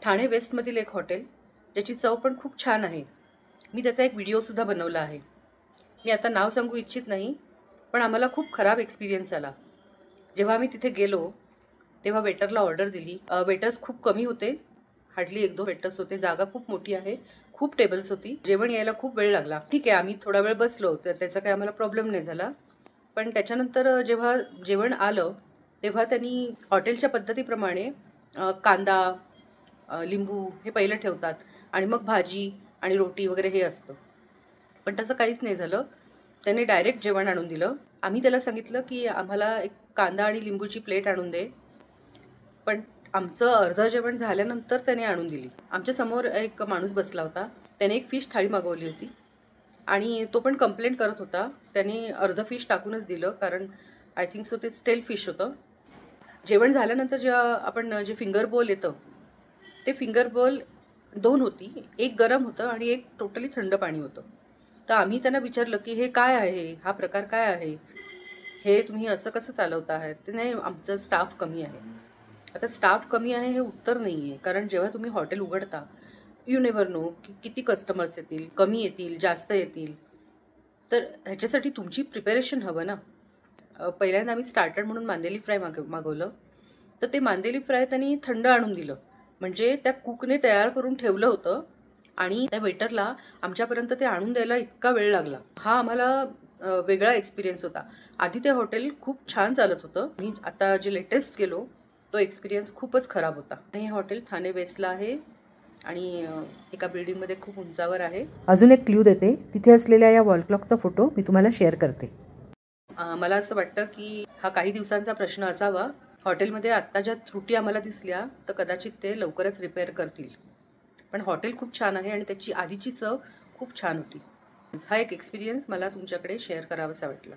ठाणे वेस्टमधील एक हॉटेल, ज्याची चव पण खूप छान आहे. मी त्याचा एक व्हिडिओसुद्धा बनवला आहे. मी आता नाव सांगू इच्छित नाही, पण आम्हाला खूप खराब एक्सपिरियन्स आला. जेव्हा आम्ही तिथे गेलो, तेव्हा वेटरला ऑर्डर दिली. वेटर्स खूप कमी होते, हार्डली 1-2 वेटर्स होते. जागा खूप मोठी आहे, खूप टेबल्स होती. जेवण यायला खूप वेळ लागला. ठीक आहे, आम्ही थोडा वेळ बसलो, तर त्याचा काही आम्हाला प्रॉब्लेम नाही झाला. पण त्याच्यानंतर जेव्हा जेवण आलं, तेव्हा त्यांनी हॉटेलच्या पद्धतीप्रमाणे कांदा, लिंबू हे पहिलं ठेवतात आणि मग भाजी आणि रोटी वगैरे हे असतं. पण तसं काहीच नाही झालं. त्याने डायरेक्ट जेवण आणून दिलं. आम्ही त्याला सांगितलं, की आम्हाला एक कांदा आणि लिंबूची प्लेट आणून दे. पण आमचं अर्धं जेवण झाल्यानंतर त्याने आणून दिली. आमच्यासमोर एक माणूस बसला होता. त्याने एक फिश थाळी मागवली होती आणि तो पण कंप्लेंट करत होता. त्याने अर्धं फिश टाकूनच दिलं, कारण आय थिंक सो ते स्टेल फिश होतं. जेवण झाल्यानंतर जेव्हा आपण जे फिंगर बोल येतं, ते फिंगर बोल 2 होती. एक गरम होतं आणि एक टोटली थंड पाणी होतं. तर आम्ही त्यांना विचारलं, की "हे काय आहे? हा प्रकार काय आहे? हे तुम्ही असं कसं चालवता आहात?" ते "नाही, आमचा स्टाफ कमी आहे." आता स्टाफ कमी आहे हे उत्तर नाही आहे. कारण जेव्हा तुम्ही हॉटेल उघडता, यू नेव्हर नो की किती कस्टमर्स येतील, कमी येतील, जास्त येतील. तर ह्याच्यासाठी तुमची प्रिपरेशन हवं ना. पहिल्यांदा आम्ही स्टार्टर म्हणून मांदेली फ्राय मागवलं. तर ते मांदेली फ्राय त्यांनी थंड आणून दिलं. म्हणजे त्या कुकने तयार करून ठेवलं होतं आणि त्या वेटरला आमच्यापर्यंत ते आणून द्यायला इतका वेळ लागला. हा आम्हाला वेगळा एक्सपिरियन्स होता. आधी ते हॉटेल खूप छान चालत होतं आणि आता जे लेटेस्ट गेलो, तो एक्सपिरियन्स खूपच खराब होता. हे हॉटेल ठाणे वेस्टला आहे आणि एका बिल्डिंगमध्ये खूप उंचावर आहे. अजून एक क्ल्यू देते, तिथे असलेल्या या वॉल क्लॉकचा फोटो मी तुम्हाला शेअर करते. मला असं वाटतं, की हा काही दिवसांचा प्रश्न असावा. हॉटेलमध्ये आत्ता ज्या त्रुटी आम्हाला दिसल्या, तर कदाचित ते लवकरच रिपेअर करतील. पण हॉटेल खूप छान आहे आणि त्याची आधीची चव खूप छान होती. हा एक एक्सपिरियन्स मला तुमच्याकडे शेअर करावासा वाटला.